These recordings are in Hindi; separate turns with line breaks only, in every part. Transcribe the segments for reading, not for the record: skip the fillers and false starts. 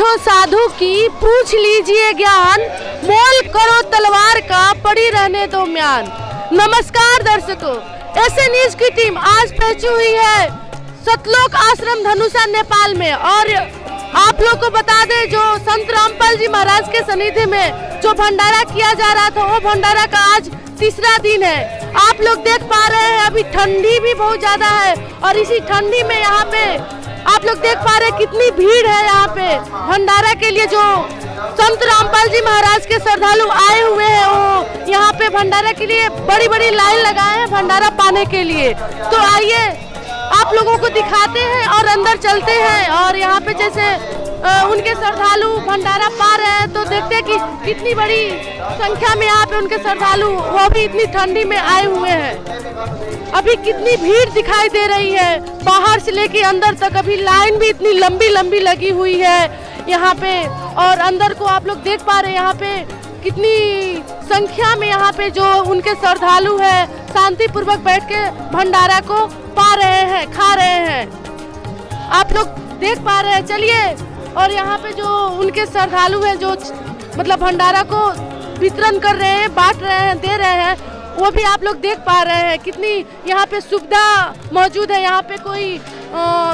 पूछो साधु की, पूछ लीजिए ज्ञान, मोल करो तलवार का, पड़ी रहने दो म्यान। नमस्कार दर्शकों, ऐसे न्यूज की टीम आज पहुंची हुई है सतलोक आश्रम धनुषा नेपाल में। और आप लोग को बता दें, जो संत रामपाल जी महाराज के सनिधि में जो भंडारा किया जा रहा था, वो भंडारा का आज तीसरा दिन है। आप लोग देख पा रहे हैं अभी ठंडी भी बहुत ज्यादा है, और इसी ठंडी में यहाँ पे आप लोग देख पा रहे हैं कितनी भीड़ है यहाँ पे भंडारा के लिए। जो संत रामपाल जी महाराज के श्रद्धालु आए हुए हैं, वो यहाँ पे भंडारा के लिए बड़ी बड़ी लाइन लगाए हैं भंडारा पाने के लिए। तो आइए आप लोगों को दिखाते हैं और अंदर चलते हैं, और यहाँ पे जैसे उनके श्रद्धालु भंडारा पा रहे हैं, तो देखते हैं कि कितनी बड़ी संख्या में यहाँ पे उनके श्रद्धालु, वो भी इतनी ठंडी में आए हुए हैं। अभी कितनी भीड़ दिखाई दे रही है, बाहर से लेके अंदर तक अभी लाइन भी इतनी लंबी लंबी लगी हुई है यहाँ पे। और अंदर को आप लोग देख पा रहे हैं यहाँ पे कितनी संख्या में यहाँ पे जो उनके श्रद्धालु है शांति पूर्वक बैठ के भंडारा को पा रहे हैं, खा रहे हैं। आप लोग देख पा रहे हैं। चलिए, और यहाँ पे जो उनके श्रद्धालु है, जो मतलब भंडारा को वितरण कर रहे हैं, बांट रहे हैं, दे रहे हैं, वो भी आप लोग देख पा रहे हैं कितनी यहाँ पे सुविधा मौजूद है। यहाँ पे कोई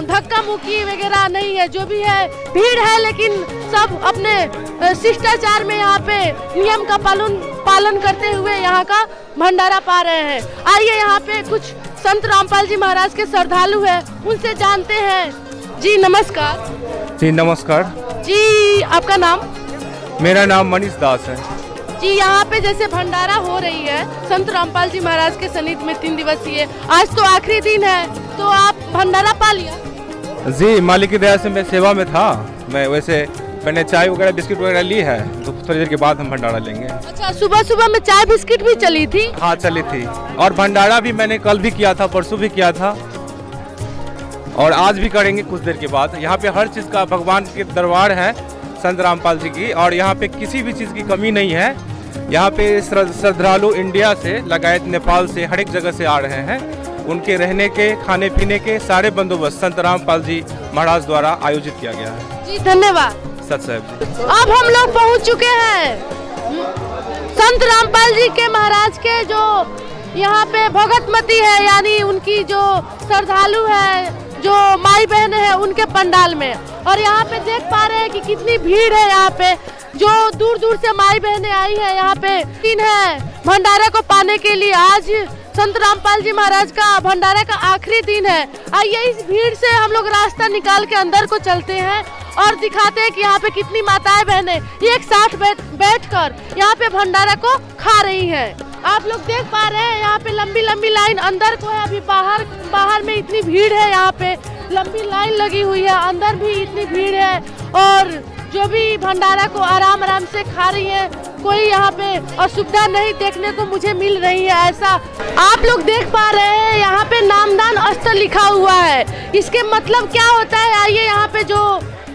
धक्का मुक्की वगैरह नहीं है, जो भी है भीड़ है, लेकिन सब अपने शिष्टाचार में यहाँ पे नियम का पालन करते हुए यहाँ का भंडारा पा रहे हैं। आइए, यहाँ पे कुछ संत रामपाल जी महाराज के श्रद्धालु है, उनसे जानते हैं। जी नमस्कार।
जी नमस्कार।
जी आपका नाम?
मेरा नाम मनीष दास है।
जी, यहाँ पे जैसे भंडारा हो रही है संत रामपाल जी महाराज के सनिध में 3 दिवसीय, आज तो आखिरी दिन है, तो आप भंडारा पा लिया?
जी, मालिक की दया से मैं सेवा में था। मैं वैसे मैंने चाय वगैरह बिस्किट वगैरह ली है, तो थोड़ी देर के बाद हम भंडारा लेंगे।
अच्छा, सुबह सुबह में चाय बिस्किट भी चली थी?
हाँ चली थी, और भंडारा भी मैंने कल भी किया था, परसों भी किया था, और आज भी करेंगे कुछ देर के बाद। यहाँ पे हर चीज़ का भगवान के दरबार है संत रामपाल जी की, और यहाँ पे किसी भी चीज़ की कमी नहीं है। यहाँ पे श्रद्धालु इंडिया से लगायत नेपाल से हर एक जगह से आ रहे हैं। उनके रहने के, खाने पीने के सारे बंदोबस्त संत रामपाल जी महाराज द्वारा आयोजित किया गया है।
जी धन्यवाद
सत साहब जी।
अब हम लोग पहुँच चुके हैं संत रामपाल जी के महाराज के, जो यहाँ पे भगतमती है, यानी उनकी जो श्रद्धालु है, जो माई बहन है, उनके पंडाल में। और यहाँ पे देख पा रहे हैं कि कितनी भीड़ है यहाँ पे, जो दूर दूर से माई बहनें आई है यहाँ पे। दिन है भंडारा को पाने के लिए, आज संत रामपाल जी महाराज का भंडारा का आखिरी दिन है। आइए, इस भीड़ से हम लोग रास्ता निकाल के अंदर को चलते हैं और दिखाते हैं कि यहाँ पे कितनी माताएं बहनें एक साथ बैठकर यहाँ पे भंडारा को खा रही हैं। आप लोग देख पा रहे हैं यहाँ पे लंबी लंबी लाइन अंदर को है, अभी बाहर में इतनी भीड़ है, यहाँ पे लंबी लाइन लगी हुई है, अंदर भी इतनी भीड़ है, और जो भी भंडारा को आराम आराम से खा रही है, कोई यहाँ पे असुविधा नहीं देखने को मुझे मिल रही है। ऐसा आप लोग देख पा रहे हैं, यहाँ पे नामदान स्थल लिखा हुआ है, इसके मतलब क्या होता है? आइए, यहाँ पे जो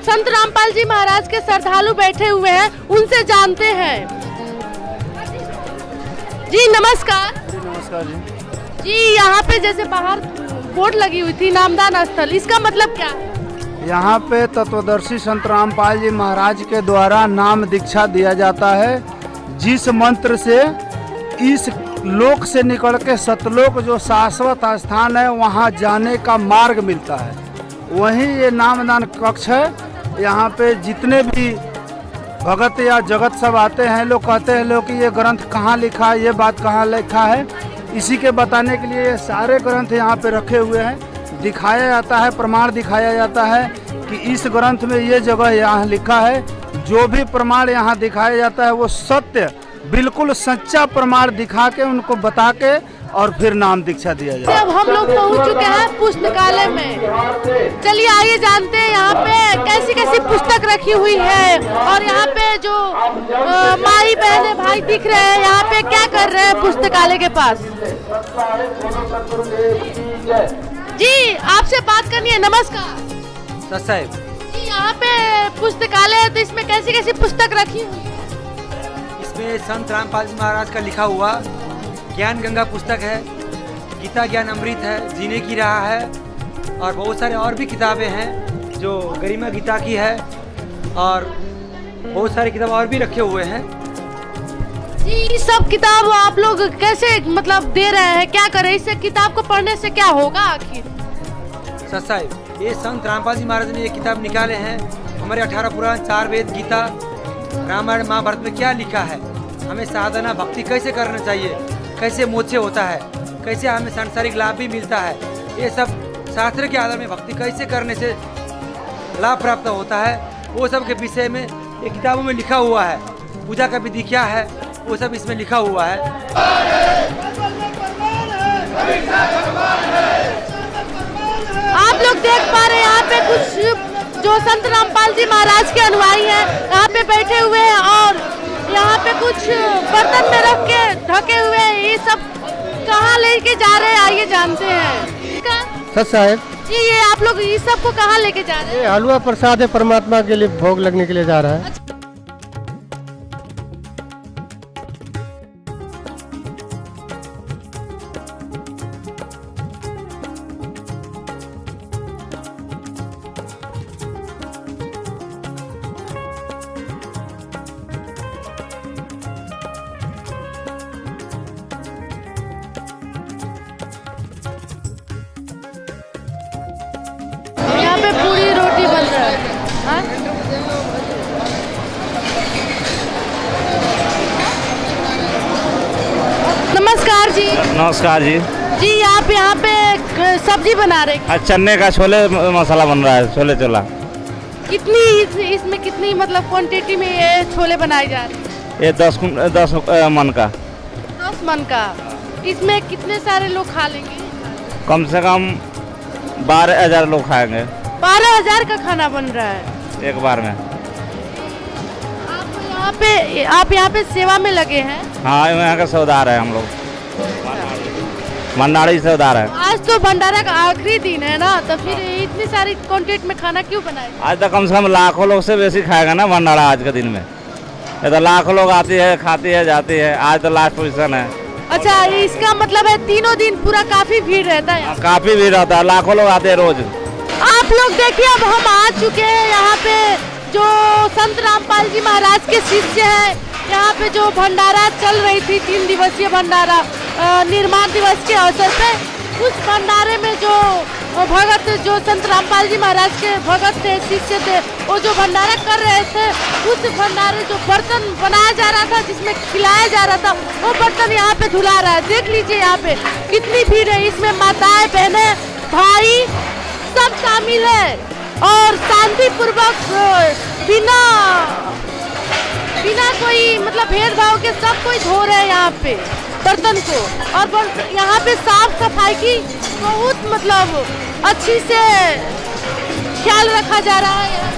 संत रामपाल जी महाराज के श्रद्धालु बैठे हुए हैं, उनसे जानते हैं। जी नमस्कार।
नमस्कार जी।
जी, यहाँ पे जैसे बाहर बोर्ड लगी हुई थी नामदान स्थल, इसका मतलब क्या है?
यहाँ पे तत्वदर्शी संत रामपाल जी महाराज के द्वारा नाम दीक्षा दिया जाता है, जिस मंत्र से इस लोक से निकल के सतलोक जो शाश्वत स्थान है वहाँ जाने का मार्ग मिलता है। वहीं ये नामदान कक्ष है। यहाँ पे जितने भी भगत या जगत सब आते हैं, लोग कहते हैं लोग कि ये ग्रंथ कहाँ लिखा है, ये बात कहाँ लिखा है, इसी के बताने के लिए ये सारे ग्रंथ यहाँ पे रखे हुए हैं। दिखाया जाता है, प्रमाण दिखाया जाता है कि इस ग्रंथ में ये जगह यहाँ लिखा है। जो भी प्रमाण यहाँ दिखाया जाता है वो सत्य, बिल्कुल सच्चा प्रमाण दिखा के उनको बता के और फिर नाम दीक्षा दिया जाए।
अब हम लोग पहुँच चुके हैं पुस्तकालय में। चलिए आइए जानते हैं यहाँ पे कैसी कैसी पुस्तक रखी हुई है, और यहाँ पे जो माई बहने भाई दिख रहे हैं, यहाँ पे क्या कर रहे हैं पुस्तकालय के पास? जी आपसे बात करनी है। नमस्कार
साहब
जी, यहाँ पे पुस्तकालय है, तो इसमें कैसी कैसी पुस्तक रखी हुई है?
इसमें संत रामपाल जी महाराज का लिखा हुआ ज्ञान गंगा पुस्तक है, गीता ज्ञान अमृत है, जीने की राह है, और बहुत सारे और भी किताबें हैं जो गरिमा गीता की है, और बहुत सारे किताब और भी रखे हुए हैं।
जी ये सब किताब आप लोग कैसे मतलब दे रहे हैं, क्या करें? इस किताब को पढ़ने से क्या होगा आखिर?
सच साहिब, ये संत रामपाल जी महाराज ने ये किताब निकाले हैं। हमारे 18 पुराण, 4 वेद, गीता, रामायण, महाभारत में क्या लिखा है, हमें साधना भक्ति कैसे करना चाहिए, कैसे मोक्ष होता है, कैसे हमें सांसारिक लाभ भी मिलता है, ये सब शास्त्र के आधार में भक्ति कैसे करने से लाभ प्राप्त होता है, वो सब के विषय में ये किताबों में लिखा हुआ है। पूजा का विधि क्या है वो सब इसमें लिखा हुआ है।
आप लोग देख पा रहे हैं यहाँ पे कुछ जो संत रामपाल जी महाराज के अनुयायी हैं यहाँ पे बैठे हुए हैं और यहाँ पे कुछ बर्तन में रख के ढके हुए हैं। ये सब कहाँ लेके जा रहे हैं आइए जानते हैं।
सच साहब
जी ये आप लोग इस सब को कहाँ लेके जा रहे हैं?
हलवा प्रसाद है, परमात्मा के लिए भोग लगने के लिए जा रहा है।
यहाँ पे पूरी रोटी बन रहा है। हाँ? नमस्कार जी।
नमस्कार जी।
जी आप यहाँ पे सब्जी बना रहे हैं?
आज चने का छोले मसाला बन रहा है, छोले चोला।
कितनी इसमें कितनी मतलब क्वांटिटी में ये छोले बनाए जा रहे हैं?
ये 10 मन का।
10 मन का। इसमें कितने सारे लोग खा लेंगे?
कम से कम 12,000 लोग खाएंगे।
12,000 का खाना बन रहा है
एक बार में।
आप यहाँ पे सेवा में लगे हैं?
हाँ, यहाँ का सेवादार है हम लोग, भंडारी सेवादार है।
आज तो भंडारा का आखिरी दिन है ना, तो फिर इतनी सारी क्वांटिटी में खाना क्यों बनाए?
आज तो कम से कम लाखों लोग से बेसी खाएगा ना भंडारा आज के दिन में। ये तो लाखों लोग आती है, खाती है, जाती है। आज तो लास्ट पोजीशन है।
अच्छा, इसका मतलब है तीनों दिन पूरा काफी भीड़ रहता है?
काफी भीड़ रहता है, लाखों लोग आते हैं रोज।
आप लोग देखिए अब हम आ चुके हैं यहाँ पे जो संत रामपाल जी महाराज के शिष्य हैं। यहाँ पे जो भंडारा चल रही थी 3 दिवसीय भंडारा निर्माण दिवस के अवसर पे, उस भंडारे में जो भगत जो संत रामपाल जी महाराज के भगत थे, शिष्य थे, वो जो भंडारा कर रहे थे, उस भंडारे जो बर्तन बनाया जा रहा था, जिसमें खिलाया जा रहा था, वो बर्तन यहाँ पे धुला रहा है। देख लीजिए यहाँ पे कितनी भीड़ है। इसमें माताएं, बहनें, भाई सब शामिल है और शांतिपूर्वक बिना कोई मतलब भेदभाव के सब कोई धो रहे हैं यहाँ पे बर्तन को। और यहाँ पे साफ सफाई की बहुत मतलब अच्छी से ख्याल रखा जा रहा है।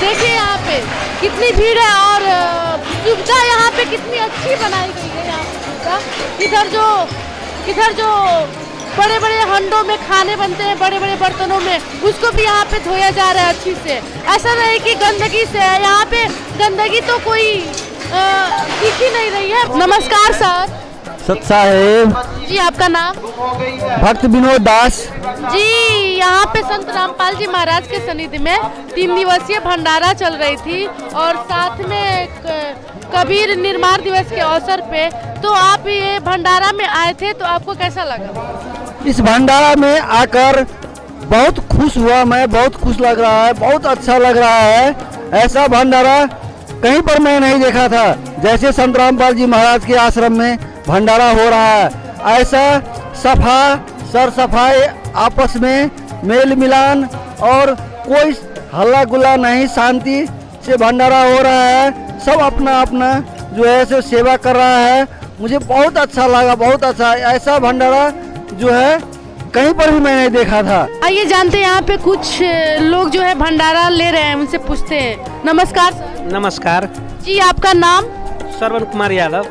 देखिए यहाँ पे कितनी भीड़ है और सुविधा यहाँ पे कितनी अच्छी बनाई गई है। यहाँ इधर जो बड़े बड़े हंडों में खाने बनते हैं, बड़े बड़े बर्तनों में, उसको भी यहाँ पे धोया जा रहा है अच्छी से। ऐसा नहीं कि गंदगी से है, यहाँ पे गंदगी तो कोई दिख ही नहीं रही है। नमस्कार सर।
सत साहेब
जी आपका नाम?
भक्त विनोद दास
जी। यहाँ पे संत रामपाल जी महाराज के सन्निधि में 3 दिवसीय भंडारा चल रही थी और साथ में कबीर निर्माण दिवस के अवसर पे, तो आप ये भंडारा में आए थे, तो आपको कैसा लगा?
इस भंडारा में आकर बहुत खुश हुआ मैं, बहुत खुश लग रहा है, बहुत अच्छा लग रहा है। ऐसा भंडारा कहीं पर मैं नहीं देखा था, जैसे संत रामपाल जी महाराज के आश्रम में भंडारा हो रहा है। ऐसा सर सफाई, आपस में मेल मिलान और कोई हल्ला गुल्ला नहीं, शांति से भंडारा हो रहा है। सब अपना अपना जो है सो सेवा कर रहा है। मुझे बहुत अच्छा लगा, बहुत अच्छा। ऐसा भंडारा जो है कहीं पर भी मैं नहीं देखा था।
आइए जानते हैं यहाँ पे कुछ लोग जो है भंडारा ले रहे हैं, उनसे पूछते हैं। नमस्कार सर।
नमस्कार
जी आपका नाम?
श्रवण कुमार यादव।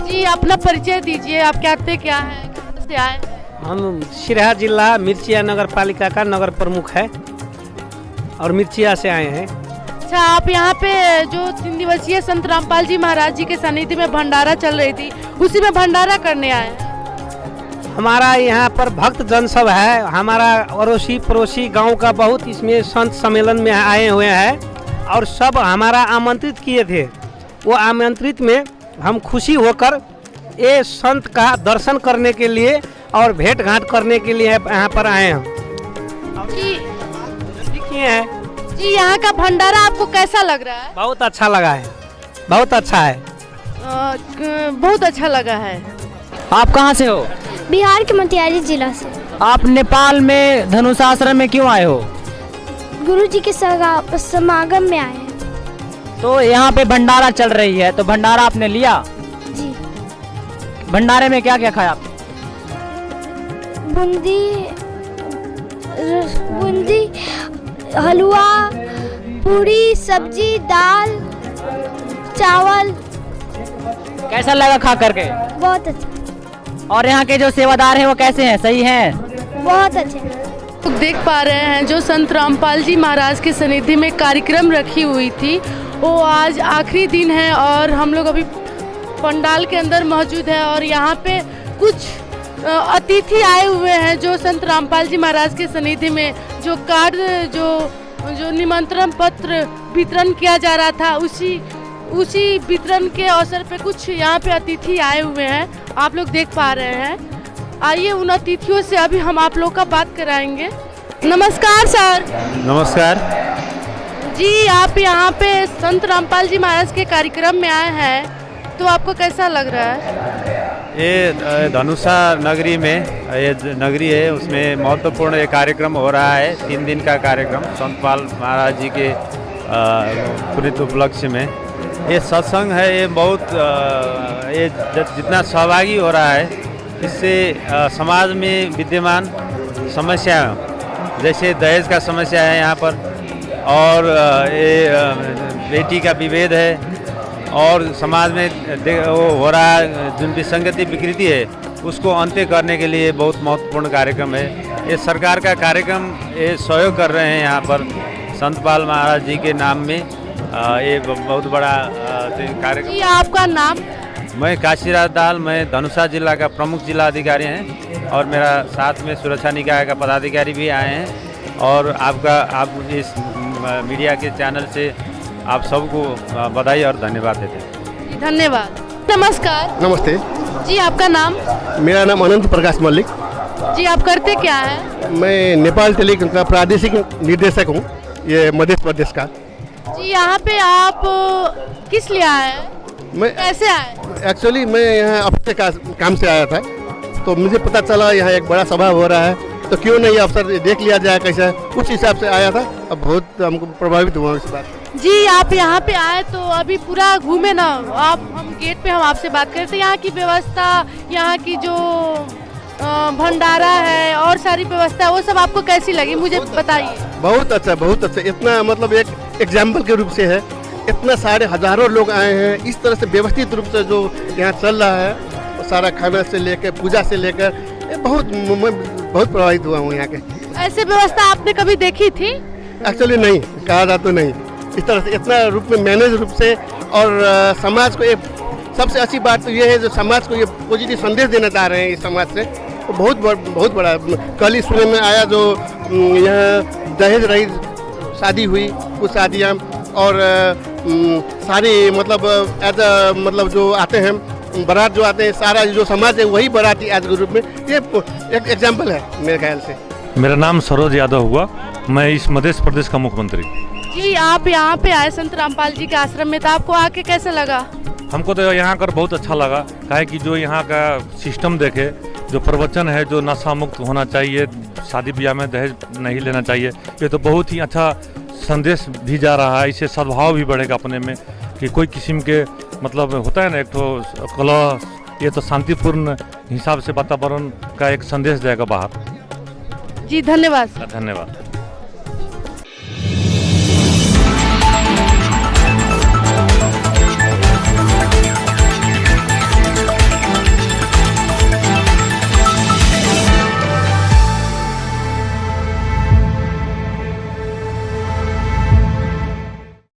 जी अपना परिचय दीजिए, आप कहते क्या हैं, कहाँ से आए?
हम सिरहा जिला मिर्चिया नगर पालिका का नगर प्रमुख है और मिर्चिया से आए हैं।
अच्छा, आप यहाँ पे जो 3 दिवसीय संत रामपाल जी महाराज जी के सानिध्य में भंडारा चल रही थी, उसी में भंडारा करने आए हैं?
हमारा यहाँ पर भक्त जन सब है, हमारा अड़ोसी पड़ोसी गांव का बहुत इसमें संत सम्मेलन में आए हुए हैं और सब हमारा आमंत्रित किए थे। वो आमंत्रित में हम खुशी होकर ये संत का दर्शन करने के लिए और भेंट घाट करने के लिए यहाँ पर आए हैं।
जी
किए हैं
जी, यहाँ का भंडारा आपको कैसा लग रहा है?
बहुत अच्छा लगा है, बहुत अच्छा है।
बहुत अच्छा लगा है।
आप कहाँ से हो?
बिहार के मोतिहारी जिला से।
आप नेपाल में धनुषा आश्रम में क्यों आए हो?
गुरुजी के समागम में आए हैं।
तो यहाँ पे भंडारा चल रही है, तो भंडारा आपने लिया?
जी।
भंडारे में क्या क्या खाया आपने?
बूंदी, हलवा, पूरी, सब्जी, दाल, चावल।
कैसा लगा खा करके?
बहुत अच्छा।
और यहाँ के जो सेवादार हैं वो कैसे हैं, सही हैं?
बहुत अच्छे।
लोग देख पा रहे हैं जो संत रामपाल जी महाराज के सनिधि में कार्यक्रम रखी हुई थी, वो आज आखिरी दिन है और हम लोग अभी पंडाल के अंदर मौजूद है और यहाँ पे कुछ अतिथि आए हुए हैं जो संत रामपाल जी महाराज के सनिधि में जो कार्ड जो निमंत्रण पत्र वितरण किया जा रहा था, उसी वितरण के अवसर पे कुछ यहाँ पे अतिथि आए हुए हैं, आप लोग देख पा रहे हैं। आइए उन अतिथियों से अभी हम आप लोग का बात कराएंगे। नमस्कार सर।
नमस्कार
जी, आप यहाँ पे संत रामपाल जी महाराज के कार्यक्रम में आए हैं, तो आपको कैसा लग रहा है?
ये धनुषा नगरी में ये नगरी है, उसमें महत्वपूर्ण एक कार्यक्रम हो रहा है, 3 दिन का कार्यक्रम संतपाल महाराज जी के पुनीत उपलक्ष्य में। ये सत्संग है, ये बहुत ये जितना सहभागी हो रहा है, इससे समाज में विद्यमान समस्या जैसे दहेज का समस्या है यहाँ पर, और ये बेटी का विभेद है, और समाज में वो हो रहा है जो विसंगति विकृति है, उसको अंत्य करने के लिए बहुत महत्वपूर्ण कार्यक्रम है। ये सरकार का कार्यक्रम ये सहयोग कर रहे हैं यहाँ पर संतपाल महाराज जी के नाम में। ये बहुत बड़ा कार्यक्रम।
आपका नाम?
मैं काशीराज दाल, मैं धनुषा जिला का प्रमुख जिला अधिकारी हैं और मेरा साथ में सुरक्षा निकाय का पदाधिकारी भी आए हैं। और आप इस मीडिया के चैनल से आप सबको बधाई और धन्यवाद देते हैं।
धन्यवाद। नमस्कार।
नमस्ते
जी, आपका नाम?
मेरा नाम अनंत प्रकाश मल्लिक।
जी, आप करते क्या हैं?
मैं नेपाल टेलीकॉम का प्रादेशिक निर्देशक हूँ, ये मध्य प्रदेश का।
जी, यहाँ पे आप किस लिए आए हैं?
मैं
कैसे आए?
एक्चुअली मैं यहाँ अपने काम से आया था, तो मुझे पता चला यहाँ एक बड़ा सभा हो रहा है, तो क्यों नहीं अवसर देख लिया जाए कैसा है, उस हिसाब से आया था। अब बहुत हमको प्रभावित हुआ इस बात।
जी, आप यहाँ पे आए तो अभी पूरा घूमे ना आप, हम गेट पे हम आपसे बात करें तो यहाँ की व्यवस्था, यहाँ की जो भंडारा है और सारी व्यवस्था, वो सब आपको कैसी लगी, मुझे बताइए।
बहुत अच्छा, बहुत अच्छा। इतना मतलब एक एग्जाम्पल के रूप से है, इतना सारे हजारों लोग आए हैं, इस तरह से व्यवस्थित रूप से जो यहाँ चल रहा है, सारा खाना से लेकर पूजा से लेकर, बहुत प्रभावित हुआ हूँ यहाँ के।
ऐसे व्यवस्था आपने कभी देखी थी?
एक्चुअली नहीं, कहा जाए तो नहीं, इस तरह से इतना रूप में मैनेज रूप से। और समाज को एक सबसे अच्छी बात तो ये है जो समाज को ये पॉजिटिव संदेश देना चाह रहे हैं इस समाज से, तो बहुत बड़ा। कल ही सुनने में आया जो यहाँ दहेज रहित शादी हुई, कुछ शादियाँ, और सारी मतलब मतलब जो आते हैं बारात जो आते हैं, सारा जो समाज है वही बाराती आज के रूप में, ये एक एग्जाम्पल है मेरे ख्याल से।
मेरा नाम सरोज यादव हुआ, मैं इस मध्य प्रदेश का मुख्यमंत्री।
जी, आप यहाँ पे आए संत रामपाल जी के आश्रम में, तो आपको आके कैसा लगा?
हमको तो यहाँ कर बहुत अच्छा लगा, काहे कि जो यहाँ का सिस्टम देखे, जो प्रवचन है, जो नशा मुक्त होना चाहिए, शादी ब्याह में दहेज नहीं लेना चाहिए, ये तो बहुत ही अच्छा संदेश भी जा रहा है। इससे सद्भाव भी बढ़ेगा अपने में, कि कोई किस्म के मतलब होता है ना एक तो कलह, ये तो शांतिपूर्ण हिसाब से वातावरण का एक संदेश जाएगा बाहर।
जी, धन्यवाद।
धन्यवाद।